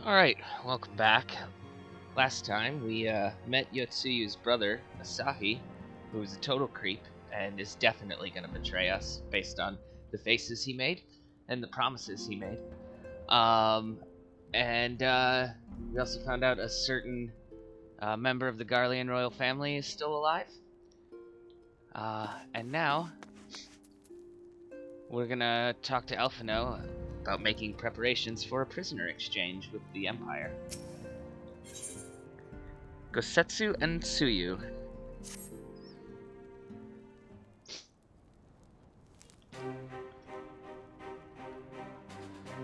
Alright, welcome back. Last time we met Yotsuyu's brother, Asahi, who is a total creep and is definitely going to betray us based on the faces he made and the promises he made. We also found out a certain member of the Garlean royal family is still alive. And now we're going to talk to Elfino about making preparations for a prisoner exchange with the Empire. Gosetsu and Tsuyu.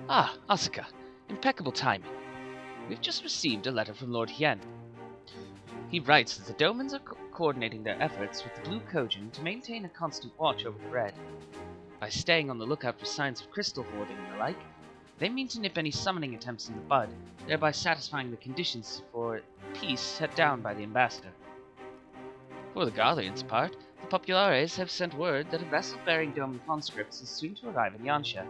Ah, Asuka. Impeccable timing. We've just received a letter from Lord Hien. He writes that the Domans are coordinating their efforts with the Blue Kojin to maintain a constant watch over the Red. By staying on the lookout for signs of crystal hoarding and the like, they mean to nip any summoning attempts in the bud, thereby satisfying the conditions for peace set down by the ambassador. For the Garlean's part, the Populares have sent word that a vessel bearing Doman conscripts is soon to arrive in Yansha.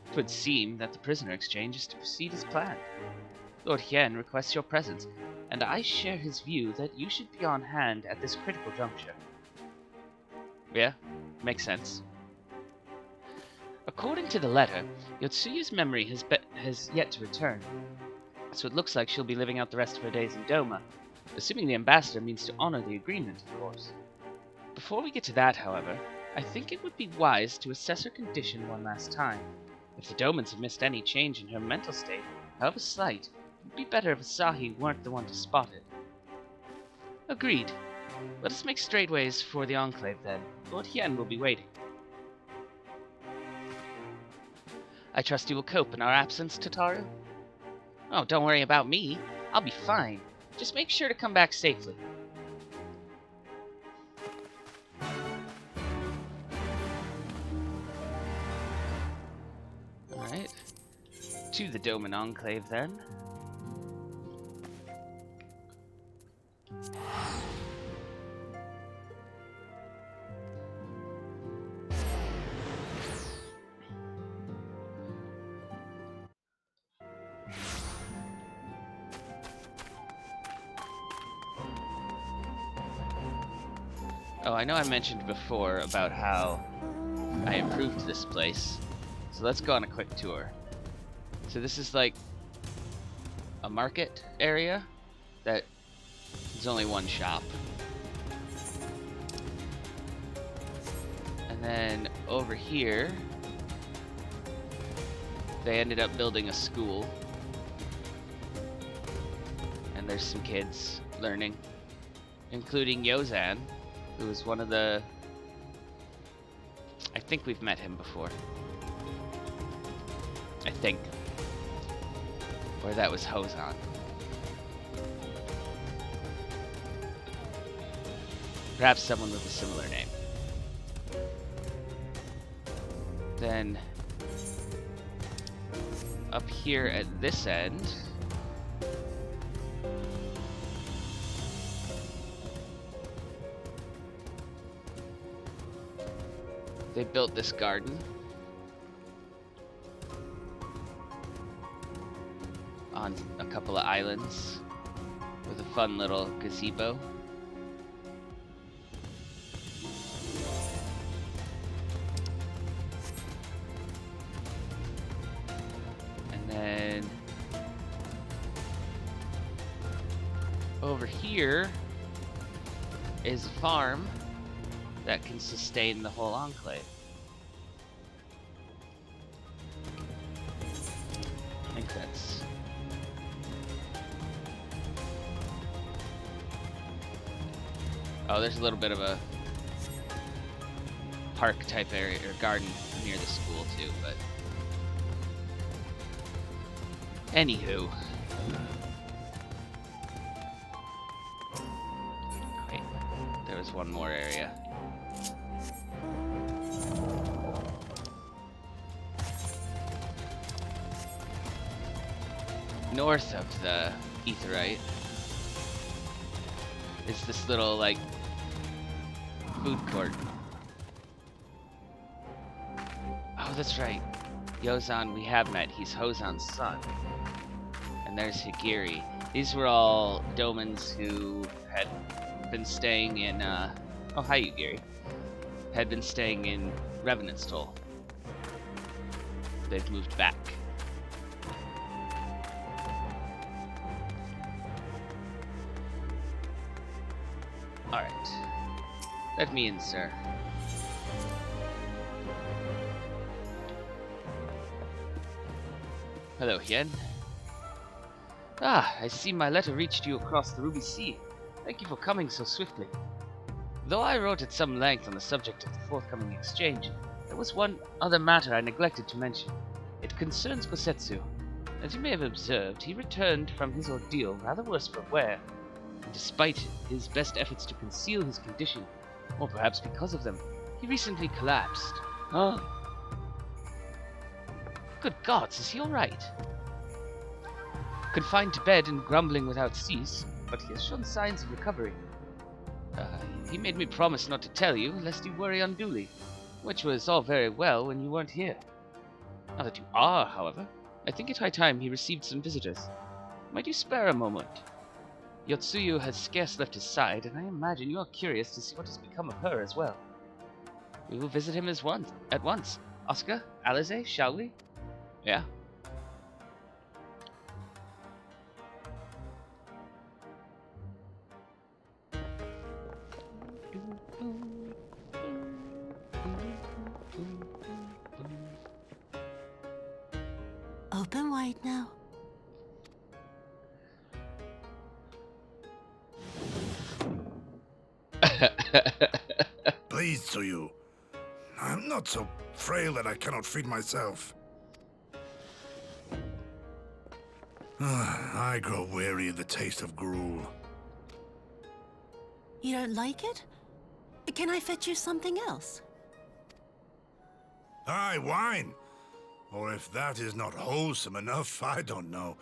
It would seem that the prisoner exchange is to proceed as planned. Lord Hien requests your presence, and I share his view that you should be on hand at this critical juncture. Yeah, makes sense. According to the letter, Yotsuyu's memory has yet to return, so it looks like she'll be living out the rest of her days in Doma, assuming the ambassador means to honor the agreement, of course. Before we get to that, however, I think it would be wise to assess her condition one last time. If the Domans have missed any change in her mental state, however slight, it would be better if Asahi weren't the one to spot it. Agreed. Let us make straightways for the Enclave then. Lord Hien will be waiting. I trust you will cope in our absence, Tataru? Oh, don't worry about me. I'll be fine. Just make sure to come back safely. Alright. To the Doman Enclave, then. Oh, I know I mentioned before about how I improved this place, so let's go on a quick tour. So this is like a market area that is only one shop. And then over here, they ended up building a school. And there's some kids learning, including Yozan, who is one of the... I think we've met him before. I think. Or that was Hozan. Perhaps someone with a similar name. Then, up here at this end, they built this garden on a couple of islands with a fun little gazebo. And then over here is a farm that can sustain the whole enclave. I think that's... Oh, there's a little bit of a park type area, or garden near the school too, but... Anywho. Wait, there was one more area. North of the Aetheryte is this little, like, food court. Oh, that's right. Yozan we have met. He's Hozan's son. And and there's Higiri. These were all Domans who had been staying in, oh, hi, Higiri. Had been staying in Revenant's Toll. They've moved back. Alright. Let me in, sir. Hello, Hien. Ah, I see my letter reached you across the Ruby Sea. Thank you for coming so swiftly. Though I wrote at some length on the subject of the forthcoming exchange, there was one other matter I neglected to mention. It concerns Gosetsu. As you may have observed, he returned from his ordeal rather worse for wear, and despite his best efforts to conceal his condition, or perhaps because of them, he recently collapsed. Oh. Good gods, is he alright? Confined to bed and grumbling without cease, but he has shown signs of recovery. He made me promise not to tell you, lest you worry unduly, which was all very well when you weren't here. Now that you are, however, I think it high time he received some visitors. Might you spare a moment? Yotsuyu has scarce left his side, and I imagine you are curious to see what has become of her as well. We will visit him at once. Asuka, Alize, shall we? Yeah. Open wide now. Please, Tsuyu. I'm not so frail that I cannot feed myself. I grow weary of the taste of gruel. You don't like it? Can I fetch you something else? Aye, wine. Or if that is not wholesome enough, I don't know.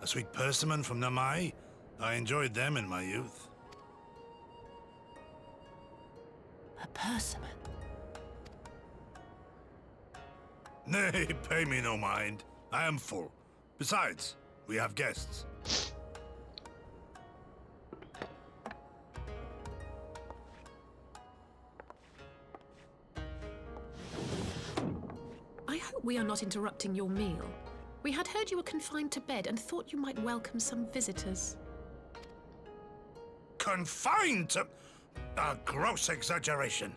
A sweet persimmon from Namai? I enjoyed them in my youth. A persimmon? Nay, pay me no mind. I am full. Besides, we have guests. I hope we are not interrupting your meal. We had heard you were confined to bed and thought you might welcome some visitors. Confined to... A gross exaggeration.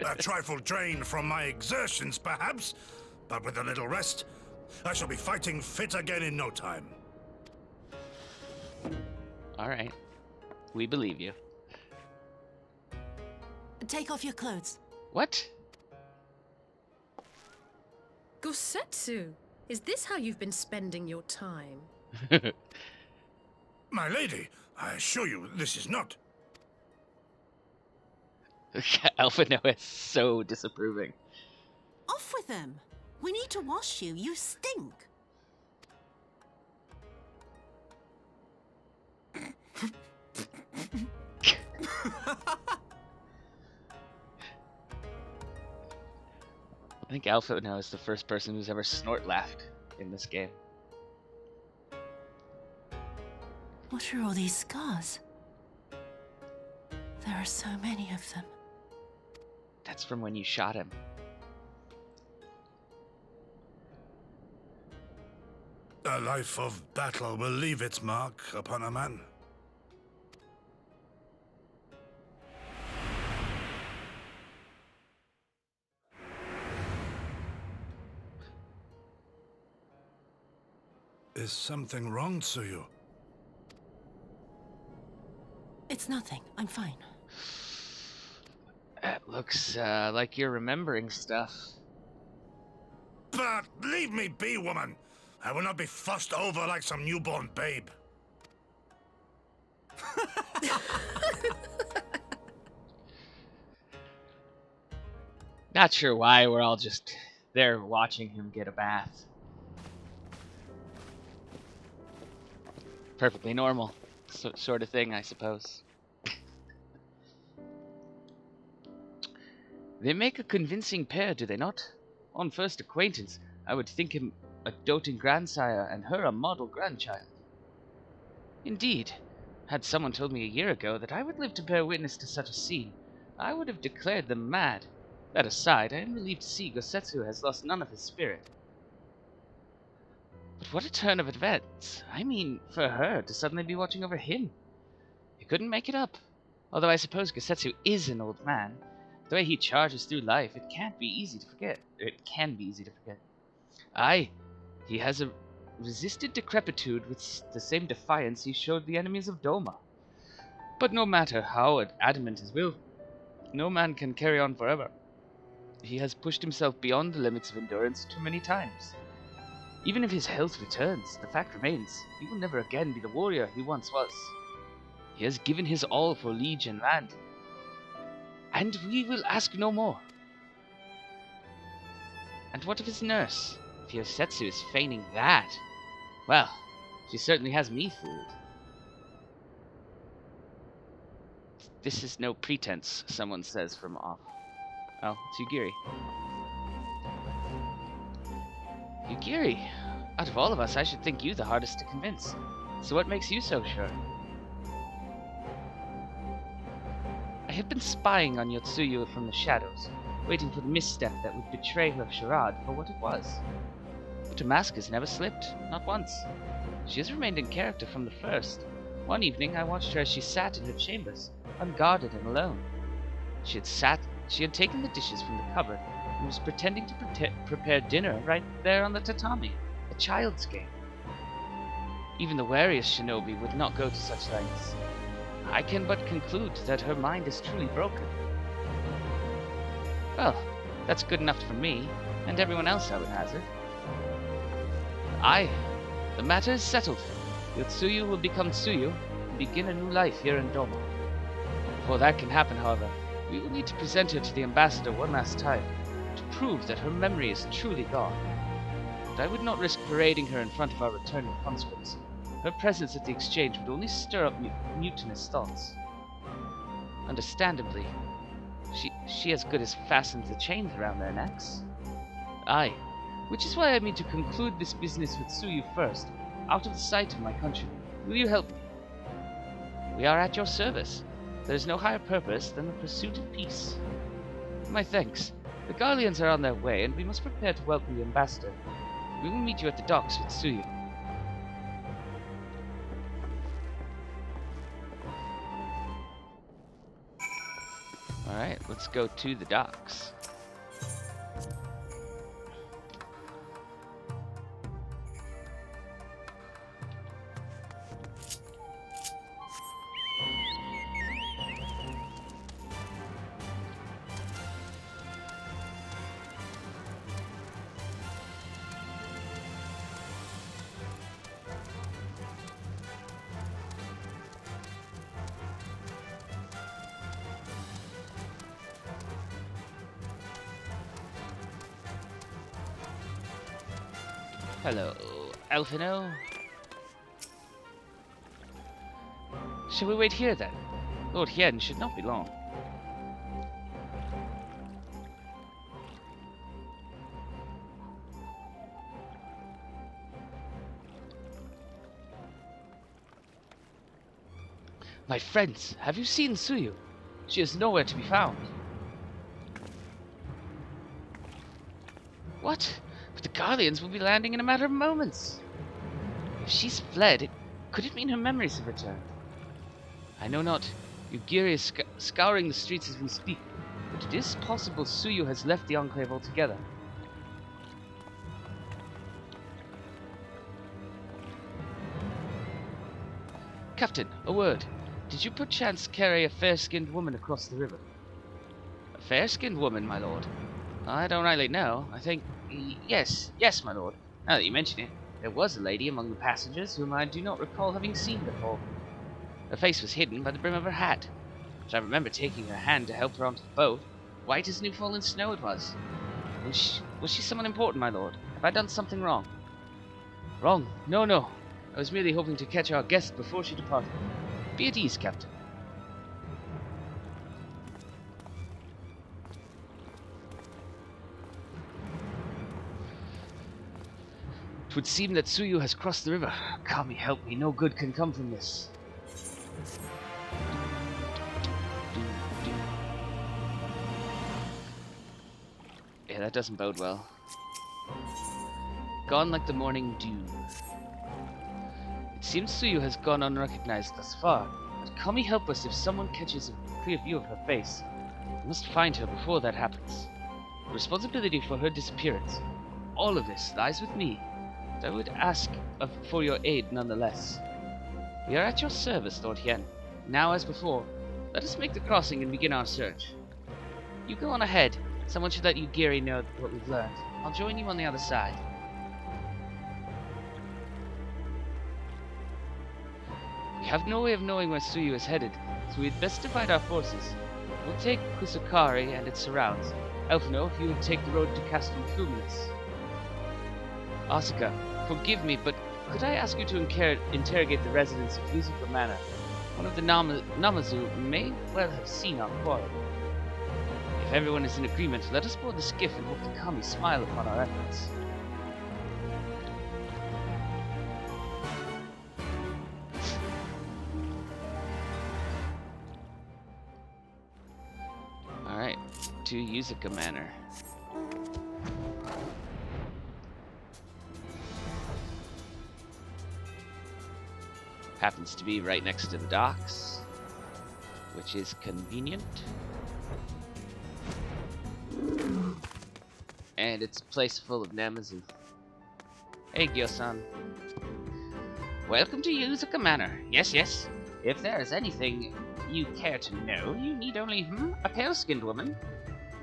A trifle drained from my exertions, perhaps, but with a little rest, I shall be fighting fit again in no time. Alright. We believe you. Take off your clothes. What? Gosetsu, is this how you've been spending your time? My lady, I assure you, this is not... Alpha Noah is so disapproving. Off with them. We need to wash you. You stink. I think Alpha Noah is the first person who's ever snort laughed in this game. What are all these scars? There are so many of them. That's from when you shot him. A life of battle will leave its mark upon a man. Is something wrong, Tsuyu? It's nothing. I'm fine. It looks like you're remembering stuff. But leave me be, woman. I will not be fussed over like some newborn babe. Not sure why we're all just there watching him get a bath. Perfectly normal sort of thing, I suppose. They make a convincing pair, do they not? On first acquaintance, I would think him a doting grandsire and her a model grandchild. Indeed, had someone told me a year ago that I would live to bear witness to such a scene, I would have declared them mad. That aside, I am relieved to see Gosetsu has lost none of his spirit. But what a turn of events! I mean, for her to suddenly be watching over him. You couldn't make it up. Although I suppose Gosetsu is an old man. The way he charges through life, it can be easy to forget. Aye, he has resisted decrepitude with the same defiance he showed the enemies of Doma. But no matter how adamant his will, no man can carry on forever. He has pushed himself beyond the limits of endurance too many times. Even if his health returns, the fact remains, he will never again be the warrior he once was. He has given his all for liege and land, and we will ask no more. And what of his nurse? If Yosetsu is feigning that, well, she certainly has me fooled. This is no pretense, someone says from off. Oh, it's Yugiri. Yugiri, out of all of us, I should think you the hardest to convince. So what makes you so sure? I have been spying on Yotsuyu from the shadows, waiting for the misstep that would betray her charade for what it was. But her mask has never slipped, not once. She has remained in character from the first. One evening I watched her as she sat in her chambers, unguarded and alone. She had taken the dishes from the cupboard and was pretending to prepare dinner right there on the tatami, a child's game. Even the wariest shinobi would not go to such lengths. I can but conclude that her mind is truly broken. Well, that's good enough for me, and everyone else I would hazard. Aye, the matter is settled. Yotsuyu will become Tsuyu and begin a new life here in Doma. Before that can happen, however, we will need to present her to the ambassador one last time, to prove that her memory is truly gone. But I would not risk parading her in front of our returning conscripts. Her presence at the exchange would only stir up mutinous thoughts. Understandably, she as good as fastens the chains around their necks. Aye, which is why I mean to conclude this business with Tsuyu first, out of the sight of my country. Will you help me? We are at your service. There is no higher purpose than the pursuit of peace. My thanks. The Garleans are on their way, and we must prepare to welcome the ambassador. We will meet you at the docks with Tsuyu. Alright, let's go to the docks. Hello, Elfino. Shall we wait here then? Lord Hien should not be long. My friends, have you seen Tsuyu? She is nowhere to be found. What? But the Guardians will be landing in a matter of moments. If she's fled, could it mean her memories have returned? I know not. Yugiri is scouring the streets as we speak, but it is possible Tsuyu has left the Enclave altogether. Captain, a word. Did you perchance carry a fair-skinned woman across the river? A fair-skinned woman, my lord? I don't rightly know. I think... Yes, my lord. Now that you mention it, there was a lady among the passengers whom I do not recall having seen before. Her face was hidden by the brim of her hat, but I remember taking her hand to help her onto the boat. White as new fallen snow it was. Was she someone important, my lord? Have I done something wrong? Wrong? No. I was merely hoping to catch our guest before she departed. Be at ease, Captain. It would seem that Tsuyu has crossed the river. Kami, help me, no good can come from this. Yeah, that doesn't bode well. Gone like the morning dew. It seems Tsuyu has gone unrecognized thus far, but Kami help us if someone catches a clear view of her face. We must find her before that happens. The responsibility for her disappearance, all of this lies with me, but I would ask for your aid nonetheless. We are at your service, Lord Hien. Now as before, let us make the crossing and begin our search. You go on ahead. Someone should let Yugiri know what we've learned. I'll join you on the other side. We have no way of knowing where Tsuyu is headed, so we'd best divide our forces. We'll take Kusakari and its surrounds. Elfino, if you would take the road to Castle Fluminous. Asuka, forgive me, but could I ask you to interrogate the residents of Yuzuka Manor? One of the Namazu may well have seen our quarrel. If everyone is in agreement, let us board the skiff and hope the Kami smile upon our efforts. Alright, to Yuzuka Manor. Happens to be right next to the docks, which is convenient. And it's a place full of Namazu. Hey, Gyo-san. Welcome to Yuzuka Manor. Yes, yes. If there is anything you care to know, you need only, a pale-skinned woman.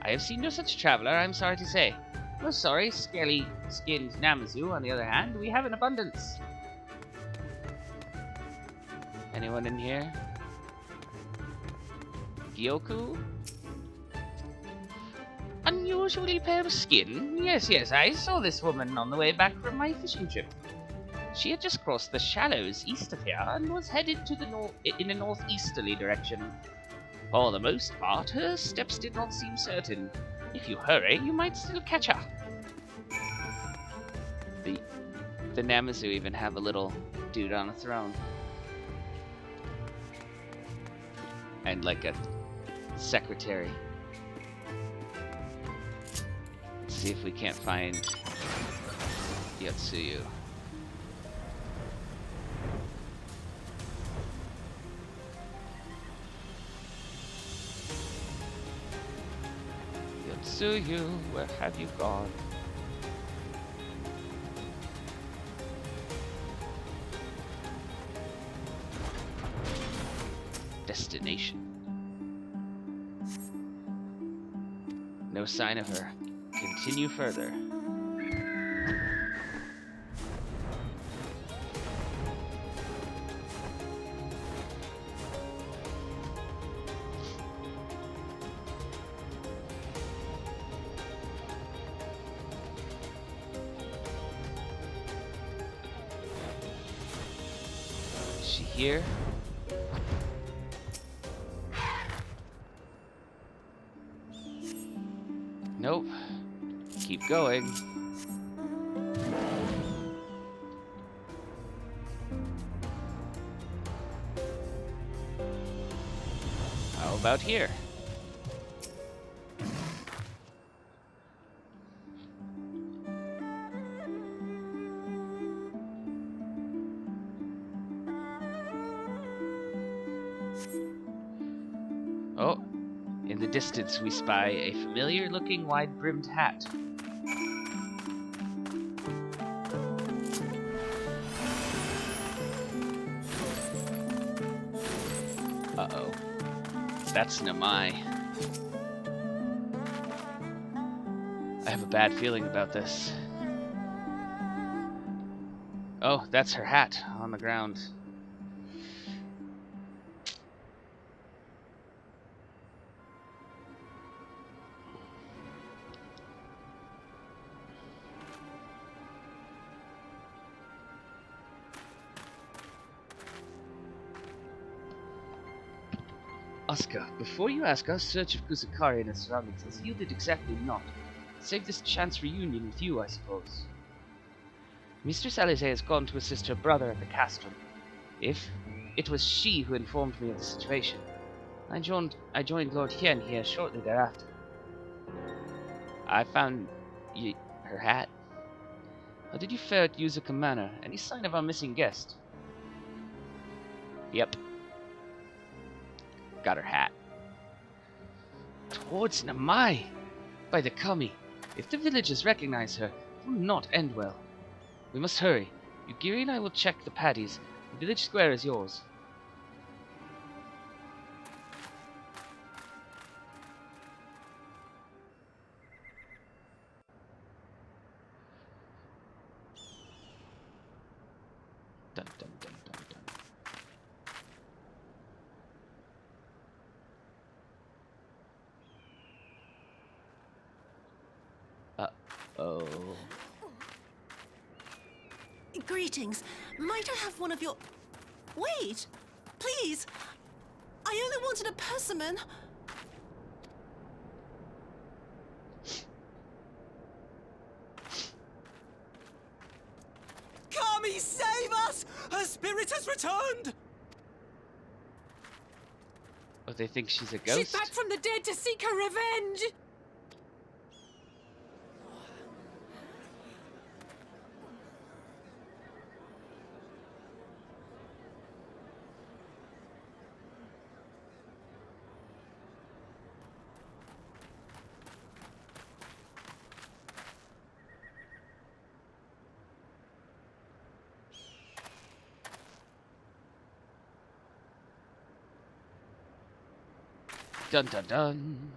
I have seen no such traveler, I'm sorry to say. Oh, sorry, scaly-skinned Namazu, on the other hand, we have in abundance. Anyone in here? Gyoku? Unusually pale skin? Yes, yes, I saw this woman on the way back from my fishing trip. She had just crossed the shallows east of here and was headed to the in a northeasterly direction. For the most part, her steps did not seem certain. If you hurry, you might still catch her. The Namazu even have a little dude on a throne. And like a secretary. Let's see if we can't find Yotsuyu. Yotsuyu, where have you gone? Destination. No sign of her. Continue further. Is she here? Nope. Keep going. How about here? Oh. In the distance, we spy a familiar-looking wide-brimmed hat. Uh-oh. That's Namai. I have a bad feeling about this. Oh, that's her hat on the ground. Asuka, before you ask, our search of Kusakari and its surroundings has yielded exactly naught. Save this chance reunion with you, I suppose. Mistress Alice has gone to assist her brother at the castrum. If it was she who informed me of the situation, I joined Lord Hien here shortly thereafter. I found her hat. How did you fare at Yuzuka Manor? Any sign of our missing guest? Yep. Got her hat. Towards Namai! By the Kami, if the villagers recognize her, it will not end well. We must hurry. Yugiri and I will check the paddies. The village square is yours. Dun dun dun dun dun. Uh-oh. Greetings. Might I have one of your... Wait! Please! I only wanted a persimmon. Kami, save us! Her spirit has returned! Oh, they think she's a ghost? She's back from the dead to seek her revenge! Dun dun dun.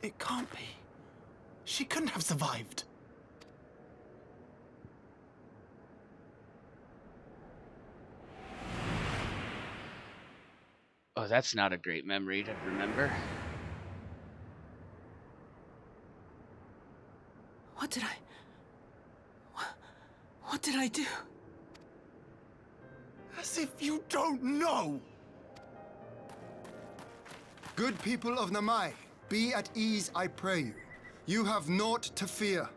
It can't be. She couldn't have survived. Oh, that's not a great memory to remember. What did I do? As if you don't know! Good people of Namai, be at ease, I pray you. You have naught to fear.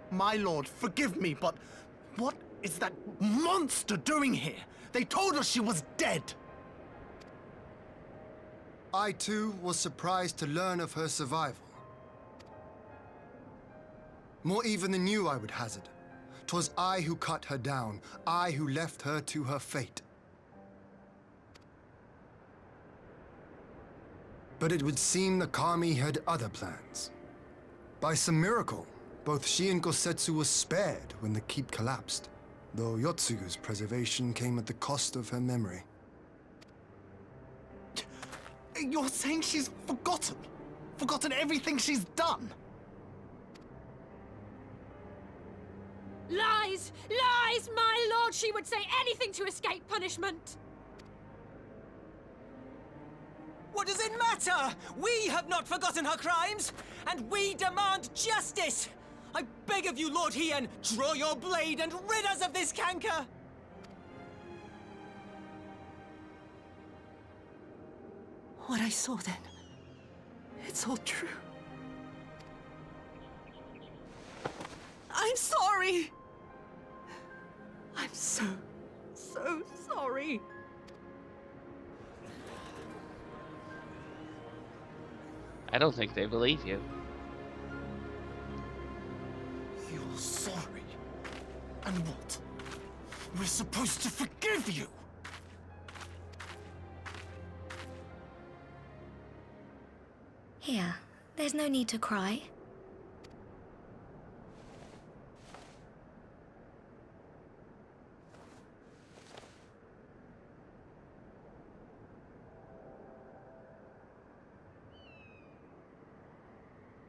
My lord, forgive me, but what is that monster doing here? They told us she was dead. I too was surprised to learn of her survival. More even than you, I would hazard. 'Twas I who cut her down, I who left her to her fate. But it would seem the Kami had other plans. By some miracle, both she and Gosetsu were spared when the keep collapsed, though Yotsugu's preservation came at the cost of her memory. You're saying she's forgotten? Forgotten everything she's done? Lies! Lies! My lord, she would say anything to escape punishment! What does it matter? We have not forgotten her crimes, and we demand justice! I beg of you, Lord Hien, draw your blade and rid us of this canker! What I saw then, it's all true. I'm sorry! I'm so sorry. I don't think they believe you. You're sorry? And what? We're supposed to forgive you? Here, there's no need to cry.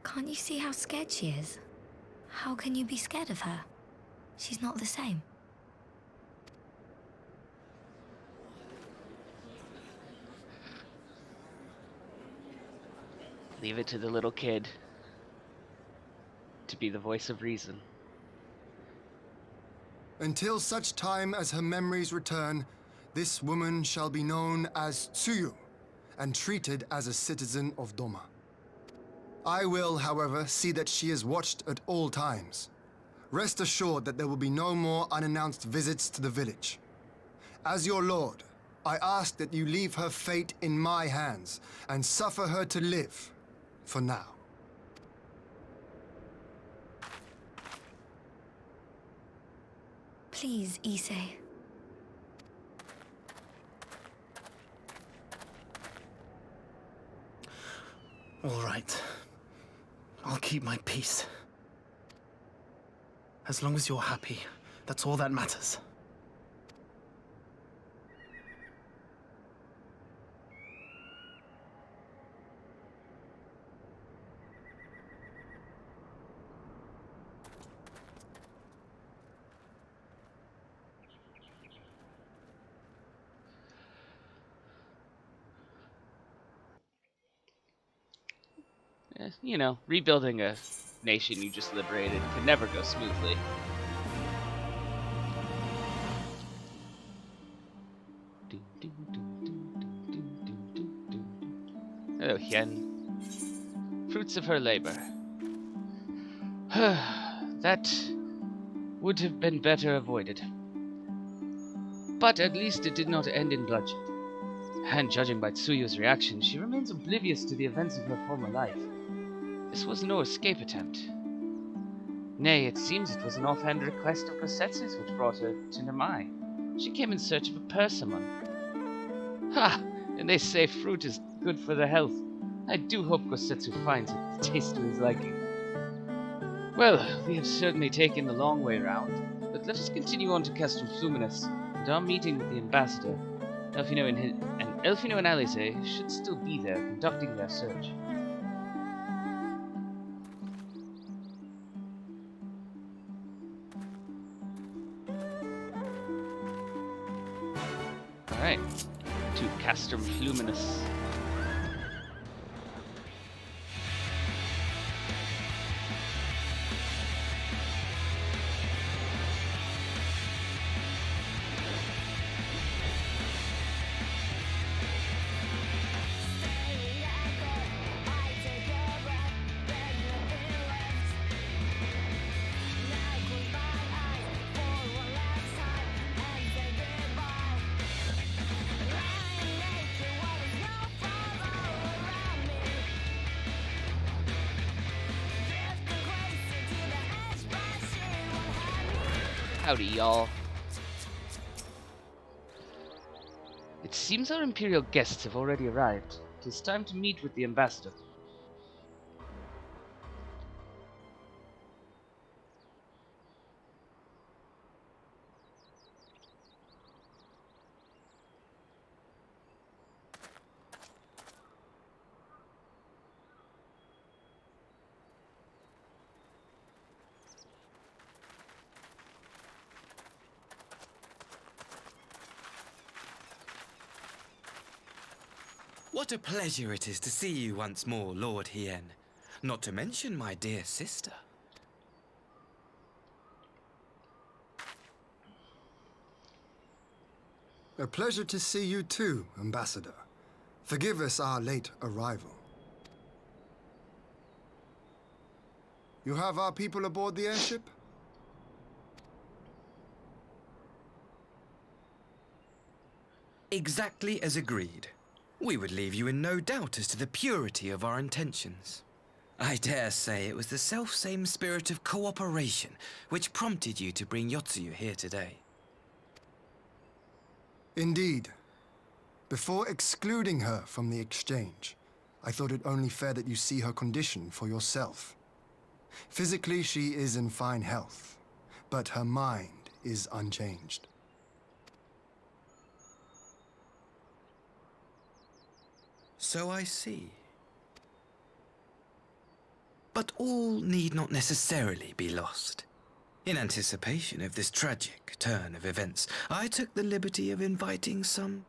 Can't you see how scared she is? How can you be scared of her? She's not the same. Leave it to the little kid to be the voice of reason. Until such time as her memories return, this woman shall be known as Tsuyu, and treated as a citizen of Doma. I will, however, see that she is watched at all times. Rest assured that there will be no more unannounced visits to the village. As your lord, I ask that you leave her fate in my hands and suffer her to live, for now. Please, Issei. All right. I'll keep my peace. As long as you're happy, that's all that matters. You know, rebuilding a nation you just liberated can never go smoothly. Hello, Hien. Fruits of her labor. That would have been better avoided. But at least it did not end in bloodshed. And judging by Tsuyu's reaction, she remains oblivious to the events of her former life. This was no escape attempt. Nay, it seems it was an offhand request of Kosetsu's which brought her to Namai. She came in search of a persimmon. Ha! And they say fruit is good for the health. I do hope Kosetsu finds it to taste to his liking. Well, we have certainly taken the long way round, but let us continue on to Castrum Fluminus, and our meeting with the ambassador. Elfino and Alice should still be there, conducting their search. Alright, to Castrum Fluminus. Howdy, y'all. It seems our Imperial guests have already arrived. It is time to meet with the ambassador. What a pleasure it is to see you once more, Lord Hien. Not to mention my dear sister. A pleasure to see you too, Ambassador. Forgive us our late arrival. You have our people aboard the airship? Exactly as agreed. We would leave you in no doubt as to the purity of our intentions. I dare say it was the self-same spirit of cooperation which prompted you to bring Yotsuyu here today. Indeed. Before excluding her from the exchange, I thought it only fair that you see her condition for yourself. Physically, she is in fine health, but her mind is unchanged. So I see. But all need not necessarily be lost. In anticipation of this tragic turn of events, I took the liberty of inviting some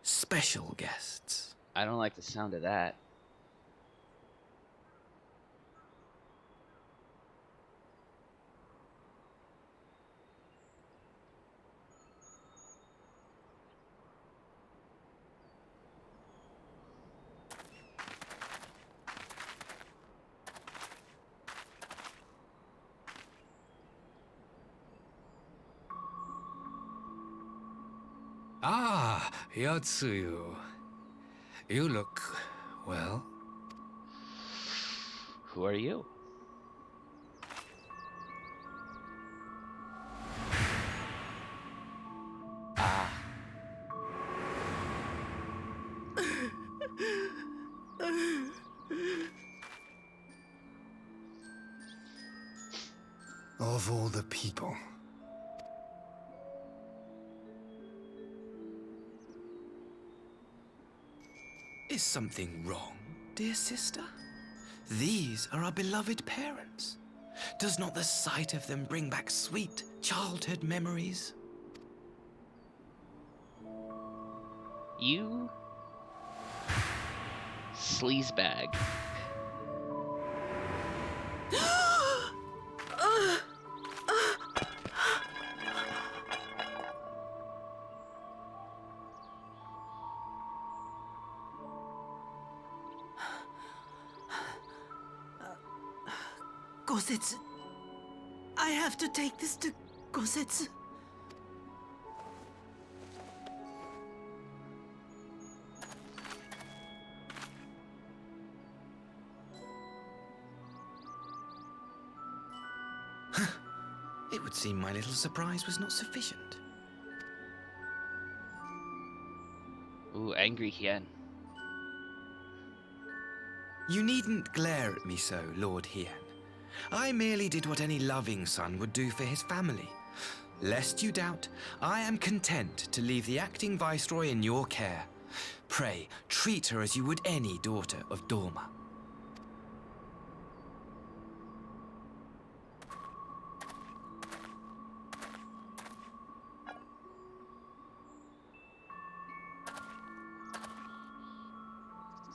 special guests. I don't like the sound of that. Yotsuyu, you look, well, Who are you? Ah. Of all the people. Is something wrong, dear sister? These are our beloved parents. Does not the sight of them bring back sweet childhood memories? You sleazebag. Gosetsu. I have to take this to Gosetsu. It would seem my little surprise was not sufficient. Ooh, angry Hien. You needn't glare at me so, Lord Hien. I merely did what any loving son would do for his family. Lest you doubt, I am content to leave the acting viceroy in your care. Pray, treat her as you would any daughter of Dorma.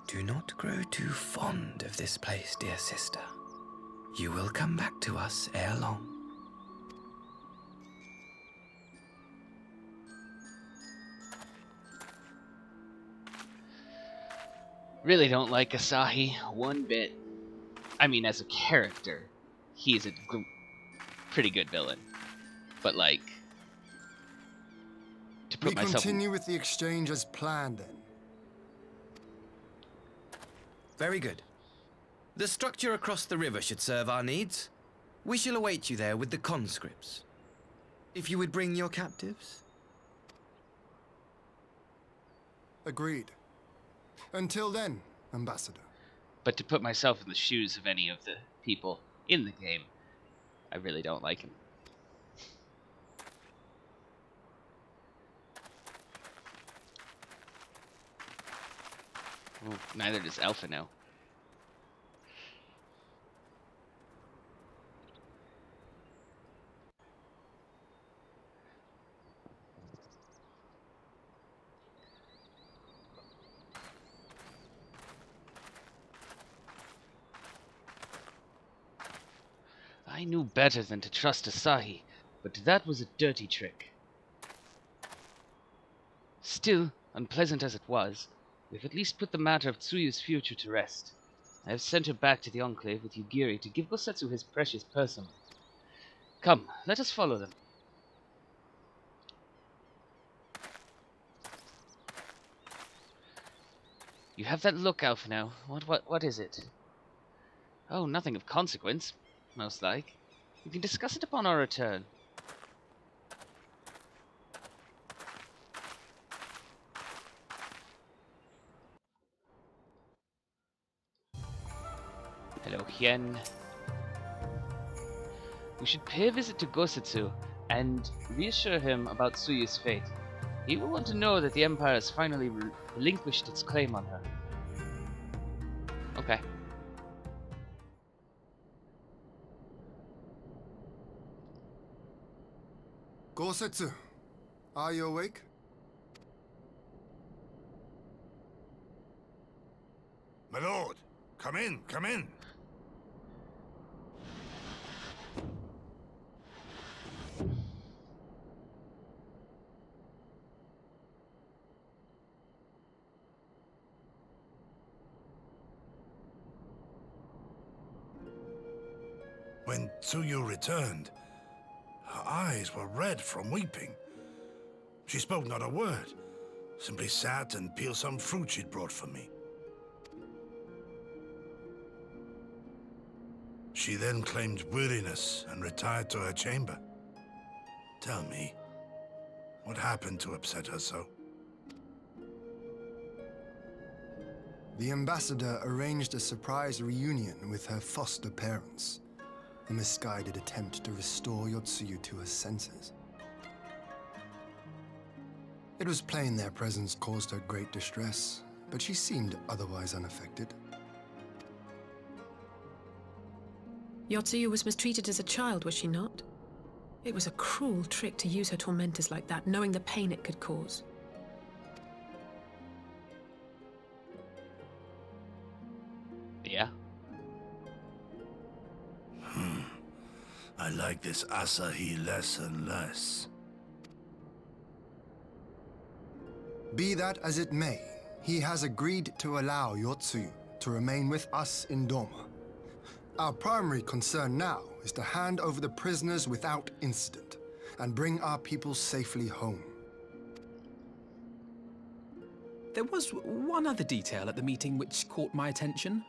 Do not grow too fond of this place, dear sister. You will come back to us ere long. Really don't like Asahi one bit. I mean, as a character, he's a pretty good villain. But like, to put We myself. continue with the exchange as planned then. Very good. The structure across the river should serve our needs. We shall await you there with the conscripts. If you would bring your captives. Agreed. Until then, Ambassador. But to put myself in the shoes of any of the people in the game, I really don't like him. Ooh, neither does Alpha now. I knew better than to trust Asahi, but that was a dirty trick. Still, unpleasant as it was, we've at least put the matter of Tsuyu's future to rest. I have sent her back to the Enclave with Yugiri to give Gosetsu his precious Persimmon. Come, let us follow them. You have that look, Alpha, now. What is it? Oh, nothing of consequence, most like. We can discuss it upon our return. Hello, Hien. We should pay a visit to Gosetsu and reassure him about Tsuyu's fate. He will want to know that the Empire has finally relinquished its claim on her. Okay. Gosetsu, are you awake? My lord, come in, come in. When Tsuyu returned, her eyes were red from weeping. She spoke not a word, Simply sat and peeled some fruit she'd brought for me. She then claimed weariness and retired to her chamber. Tell me, what happened to upset her so? The ambassador arranged a surprise reunion with her foster parents. A misguided attempt to restore Yotsuyu to her senses. It was plain their presence caused her great distress, but she seemed otherwise unaffected. Yotsuyu was mistreated as a child, was she not? It was a cruel trick to use her tormentors like that, knowing the pain it could cause. Yeah. I like this Asahi less and less. Be that as it may, he has agreed to allow Yotsuyu to remain with us in Doma. Our primary concern now is to hand over the prisoners without incident and bring our people safely home. There was one other detail at the meeting which caught my attention.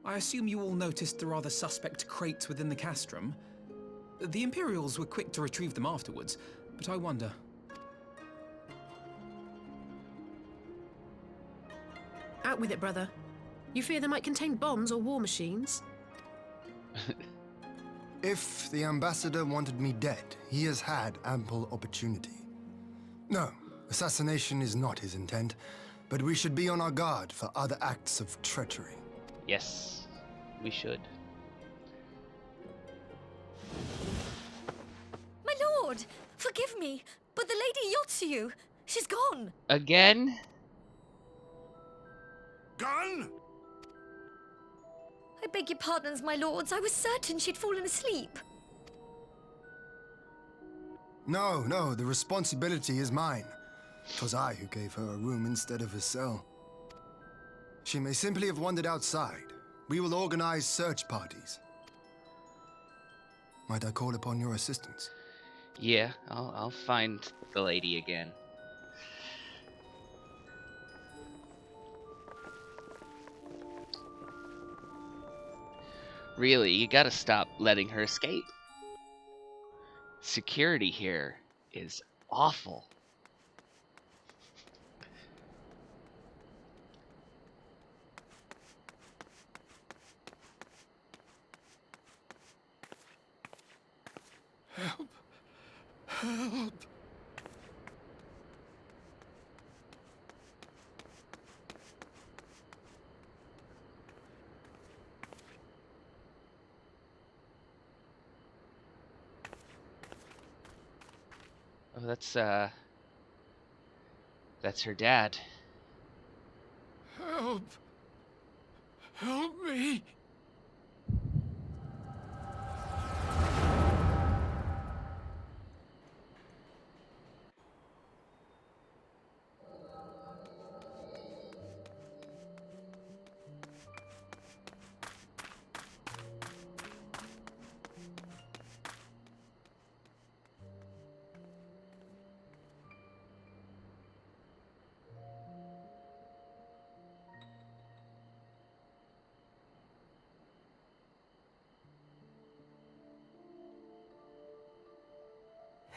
I assume you all noticed the rather suspect crates within the castrum. The Imperials were quick to retrieve them afterwards, but I wonder. Out with it, brother. You fear they might contain bombs or war machines? If the ambassador wanted me dead, he has had ample opportunity. No, assassination is not his intent, but we should be on our guard for other acts of treachery. Yes, we should. My lord, forgive me, but the Lady Yotsuyu, she's gone. Again? Gone? I beg your pardons, my lords. I was certain she'd fallen asleep. No, the responsibility is mine. 'Twas I who gave her a room instead of a cell. She may simply have wandered outside. We will organize search parties. Might I call upon your assistance? Yeah, I'll find the lady again. Really, you gotta stop letting her escape. Security here is awful. Help! Help! Oh, that's her dad. Help! Help me!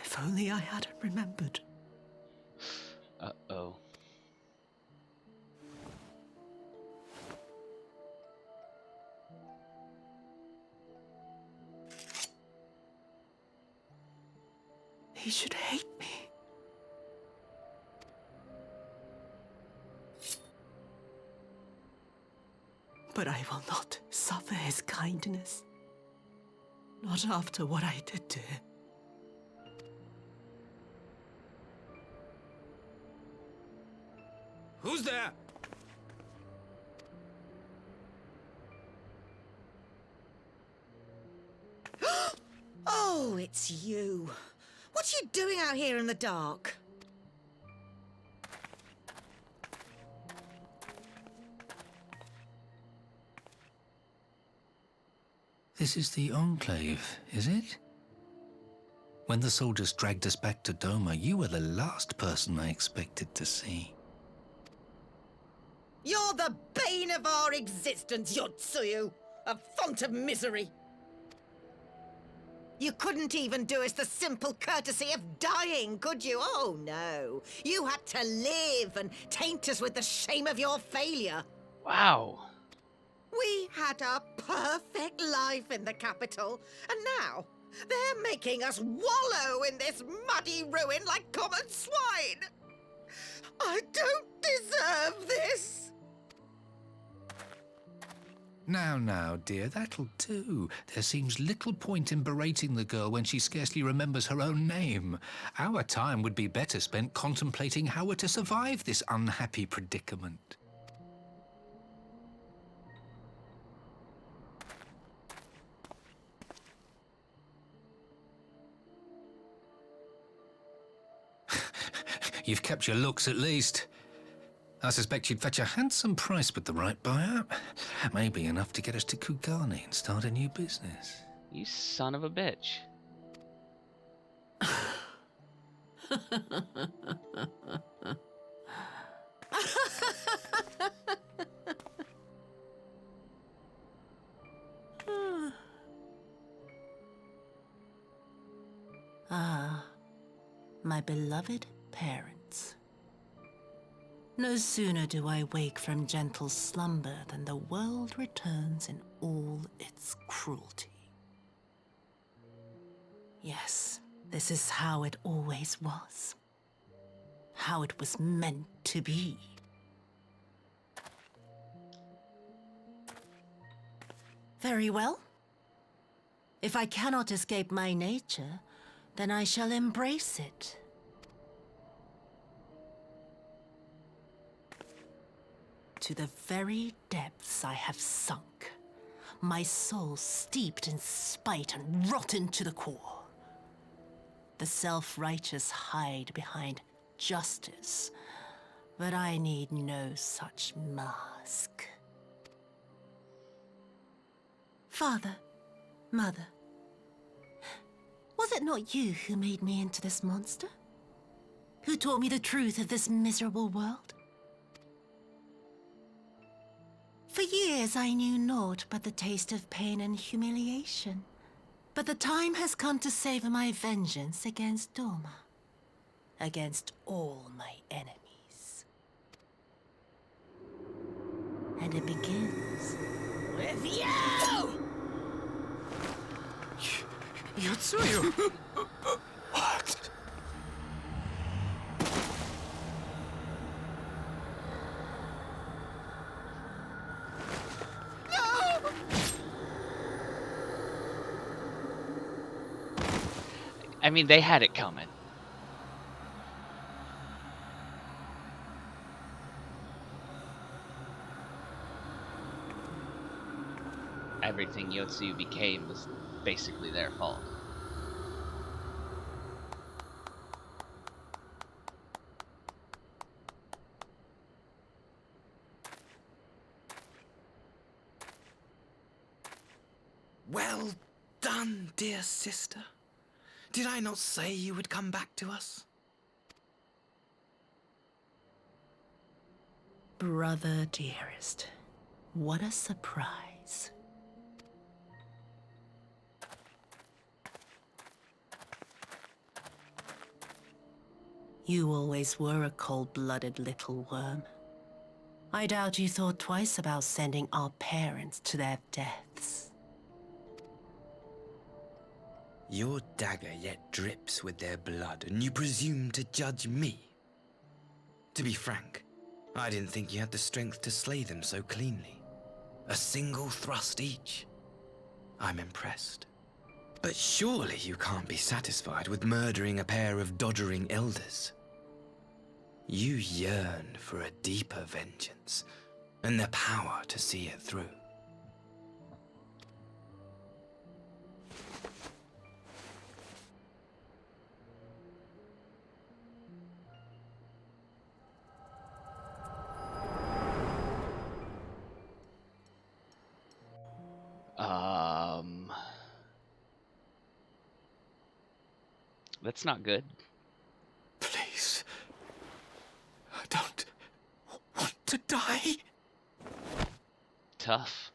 If only I hadn't remembered. Uh-oh. He should hate me. But I will not suffer his kindness. Not after what I did to him. Who's there? Oh, it's you. What are you doing out here in the dark? This is the Enclave, is it? When the soldiers dragged us back to Doma, you were the last person I expected to see. You're the bane of our existence, Yotsuyu! A font of misery! You couldn't even do us the simple courtesy of dying, could you? Oh, no. You had to live and taint us with the shame of your failure. Wow. We had a perfect life in the capital, and now they're making us wallow in this muddy ruin like common swine. I don't deserve this. Now, dear, that'll do. There seems little point in berating the girl when she scarcely remembers her own name. Our time would be better spent contemplating how we're to survive this unhappy predicament. You've kept your looks, at least. I suspect you'd fetch a handsome price with the right buyer. Maybe enough to get us to Kugane and start a new business. You son of a bitch. Ah, my beloved parents. No sooner do I wake from gentle slumber than the world returns in all its cruelty. Yes, this is how it always was. How it was meant to be. Very well. If I cannot escape my nature, then I shall embrace it. To the very depths I have sunk, my soul steeped in spite and rotten to the core. The self-righteous hide behind justice, but I need no such mask. Father, Mother, was it not you who made me into this monster? Who taught me the truth of this miserable world? For years I knew naught but the taste of pain and humiliation. But the time has come to savor my vengeance against Doma. Against all my enemies. And it begins with you! Yotsuyu! What? I mean, they had it coming. Everything Yotsuyu became was basically their fault. Well done, dear sister. Did I not say you would come back to us? Brother dearest, what a surprise. You always were a cold-blooded little worm. I doubt you thought twice about sending our parents to their deaths. Your dagger yet drips with their blood, and you presume to judge me? To be frank, I didn't think you had the strength to slay them so cleanly. A single thrust each. I'm impressed. But surely you can't be satisfied with murdering a pair of doddering elders. You yearn for a deeper vengeance, and the power to see it through. That's not good. Please. I don't want to die. Tough.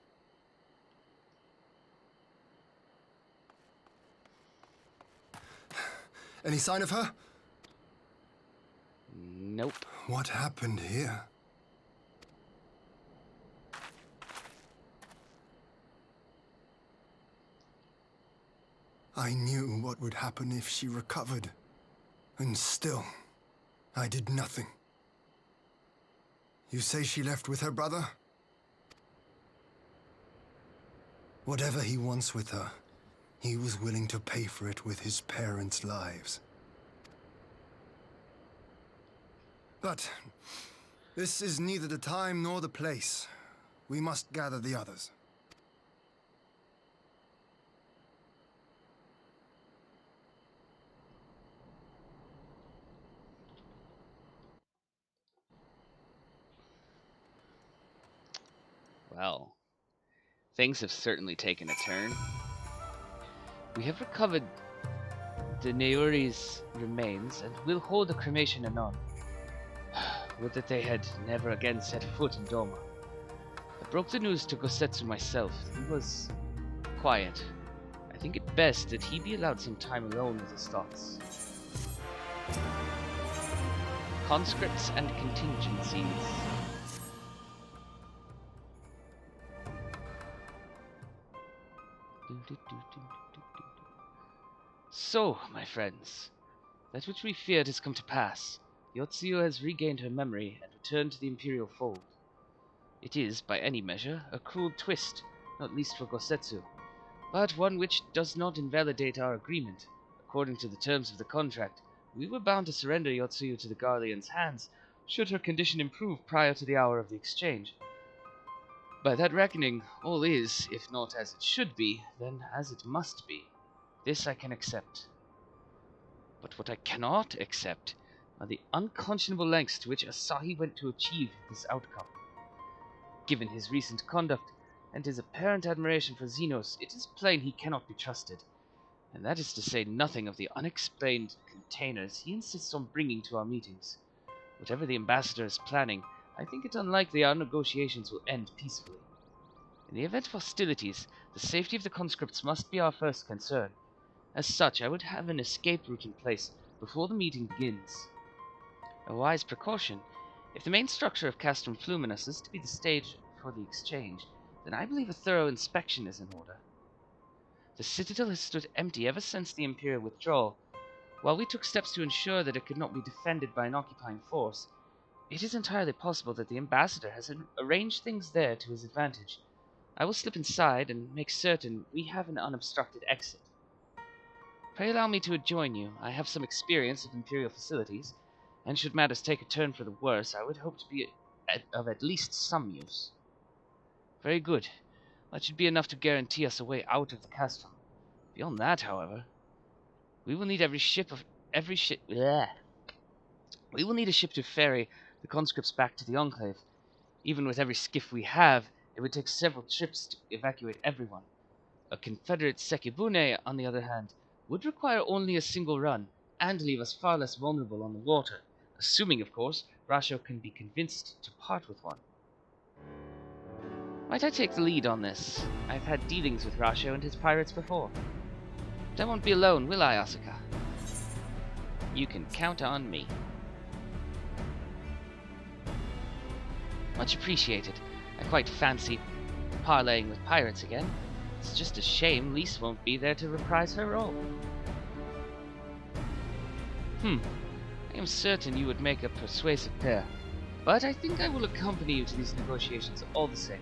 Any sign of her? Nope. What happened here? I knew what would happen if she recovered. And still, I did nothing. You say she left with her brother? Whatever he wants with her, he was willing to pay for it with his parents' lives. But this is neither the time nor the place. We must gather the others. Well, things have certainly taken a turn. We have recovered the Neuri's remains and will hold a cremation anon. Would that they had never again set foot in Doma. I broke the news to Gosetsu myself. He was quiet. I think it best that he be allowed some time alone with his thoughts. Conscripts and contingencies. So, my friends, that which we feared has come to pass. Yotsuyo has regained her memory and returned to the Imperial fold. It is, by any measure, a cruel twist, not least for Gosetsu, but one which does not invalidate our agreement. According to the terms of the contract, we were bound to surrender Yotsuyo to the Guardian's hands, should her condition improve prior to the hour of the exchange. By that reckoning, all is, if not as it should be, then as it must be. This I can accept. But what I cannot accept are the unconscionable lengths to which Asahi went to achieve this outcome. Given his recent conduct, and his apparent admiration for Xenos, it is plain he cannot be trusted. And that is to say nothing of the unexplained containers he insists on bringing to our meetings. Whatever the ambassador is planning, I think it unlikely our negotiations will end peacefully. In the event of hostilities, the safety of the conscripts must be our first concern. As such, I would have an escape route in place before the meeting begins. A wise precaution. If the main structure of Castrum Fluminus is to be the stage for the exchange, then I believe a thorough inspection is in order. The citadel has stood empty ever since the Imperial withdrawal. While we took steps to ensure that it could not be defended by an occupying force, it is entirely possible that the ambassador has arranged things there to his advantage. I will slip inside and make certain we have an unobstructed exit. Pray allow me to join you. I have some experience of Imperial facilities, and should matters take a turn for the worse, I would hope to be of at least some use. Very good. That should be enough to guarantee us a way out of the castrum. Beyond that, however, we will need We will need a ship to ferry the conscripts back to the Enclave. Even with every skiff we have, it would take several trips to evacuate everyone. A Confederate Sekibune, on the other hand, would require only a single run, and leave us far less vulnerable on the water, assuming, of course, Rasho can be convinced to part with one. Might I take the lead on this? I've had dealings with Rasho and his pirates before. But I won't be alone, will I, Asuka? You can count on me. Much appreciated. I quite fancy parleying with pirates again. It's just a shame Lise won't be there to reprise her role. I am certain you would make a persuasive pair, but I think I will accompany you to these negotiations all the same.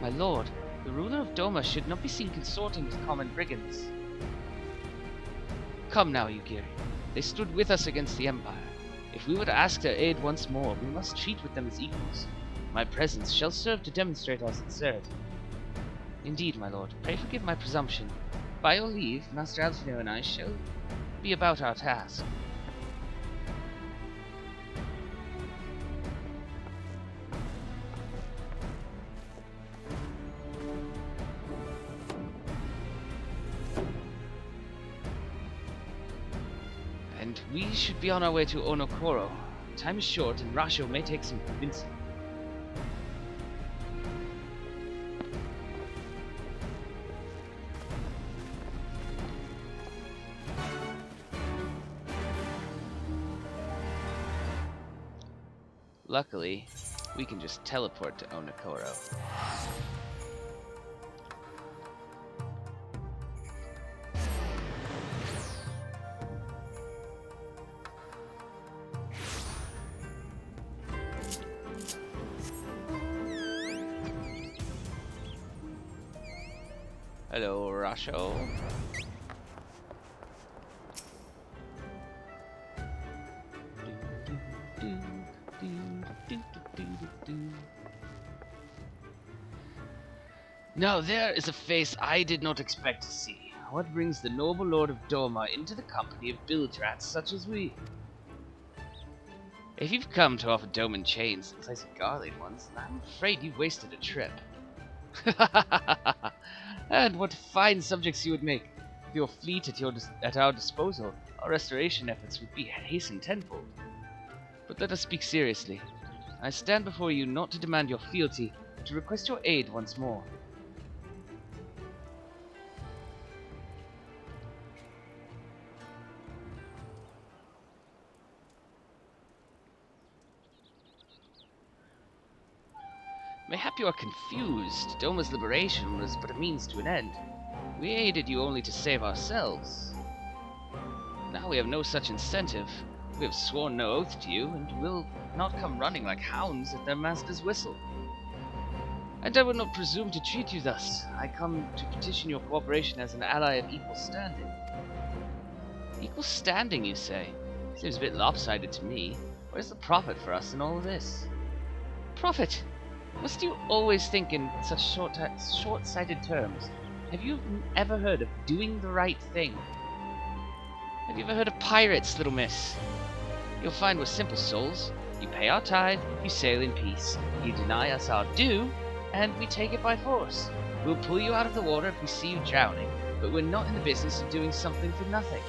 My lord, the ruler of Doma should not be seen consorting with common brigands. Come now, Yugiri. They stood with us against the Empire. If we were to ask their aid once more, we must treat with them as equals. My presence shall serve to demonstrate our sincerity. Indeed, my lord, pray forgive my presumption. By your leave, Master Alfino and I shall be about our task. We should be on our way to Onokoro. Time is short and Rasho may take some convincing. Luckily, we can just teleport to Onokoro. Hello, Rasho. Now there is a face I did not expect to see. What brings the noble Lord of Doma into the company of bilge rats such as we? If you've come to offer Doman chains in place of garlic ones, I'm afraid you've wasted a trip. And what fine subjects you would make. With your fleet at our disposal, our restoration efforts would be hastened tenfold. But let us speak seriously. I stand before you not to demand your fealty, but to request your aid once more. Mayhap you are confused. Doma's liberation was but a means to an end. We aided you only to save ourselves. Now we have no such incentive. We have sworn no oath to you, and will not come running like hounds at their master's whistle. And I would not presume to treat you thus. I come to petition your cooperation as an ally of equal standing. Equal standing, you say? Seems a bit lopsided to me. Where's the profit for us in all of this? Profit? Must you always think in such short-sighted terms? Have you ever heard of doing the right thing? Have you ever heard of pirates, little miss? You'll find we're simple souls. You pay our tithe, you sail in peace. You deny us our due, and we take it by force. We'll pull you out of the water if we see you drowning, but we're not in the business of doing something for nothing.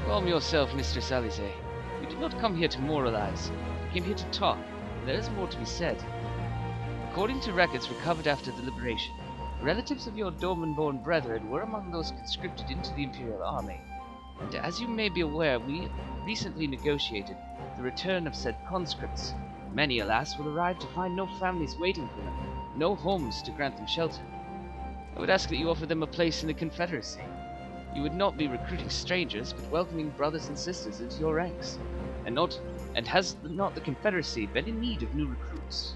Calm yourself, Mistress Alize. We did not come here to moralize. We came here to talk, and there is more to be said. According to records recovered after the liberation, relatives of your Dorman-born brethren were among those conscripted into the Imperial Army. And as you may be aware, we recently negotiated the return of said conscripts. Many, alas, will arrive to find no families waiting for them, no homes to grant them shelter. I would ask that you offer them a place in the Confederacy. You would not be recruiting strangers, but welcoming brothers and sisters into your ranks. And has not the Confederacy been in need of new recruits?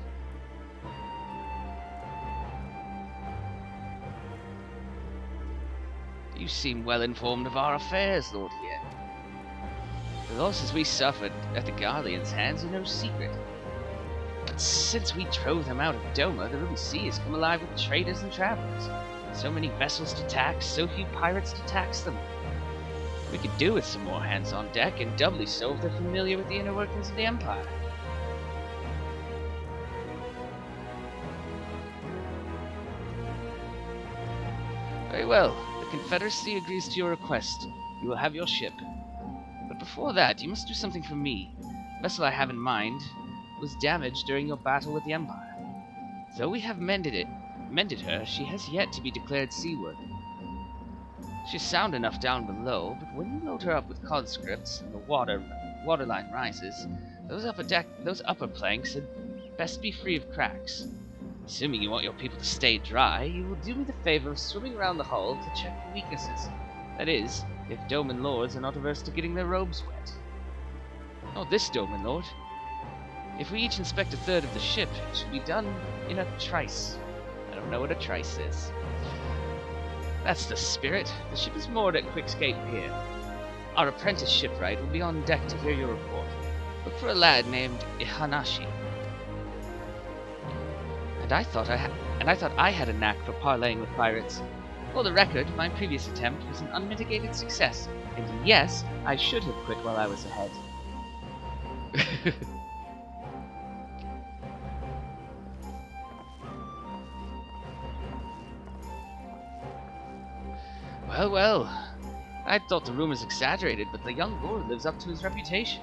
You seem well informed of our affairs, Lord Hien. The losses we suffered at the Guardians' hands are no secret. But since we drove them out of Doma, the Ruby Sea has come alive with traders and travelers. So many vessels to tax, so few pirates to tax them. We could do with some more hands on deck, and doubly so if they're familiar with the inner workings of the Empire. Very well. The Confederacy agrees to your request. You will have your ship. But before that, you must do something for me. The vessel I have in mind was damaged during your battle with the Empire. Though we have mended her, she has yet to be declared seaworthy. She's sound enough down below, but when you load her up with conscripts and the waterline rises, those upper planks had best be free of cracks. Assuming you want your people to stay dry, you will do me the favor of swimming around the hull to check for weaknesses. That is, if Doman lords are not averse to getting their robes wet. Not this Doman lord. If we each inspect a third of the ship, it should be done in a trice. I don't know what a trice is. That's the spirit. The ship is moored at Quickscape Pier. Our apprentice shipwright will be on deck to hear your report. Look for a lad named Ihanashi. And I thought I had a knack for parleying with pirates. For the record, my previous attempt was an unmitigated success, and yes, I should have quit while I was ahead. Oh well. I thought the rumors exaggerated, but the young lord lives up to his reputation.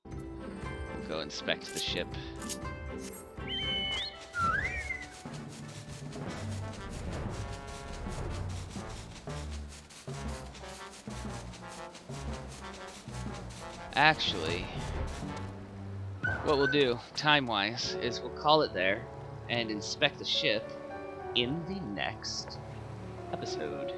We'll go inspect the ship. Actually, what we'll do, time-wise, is we'll call it there and inspect the ship in the next episode.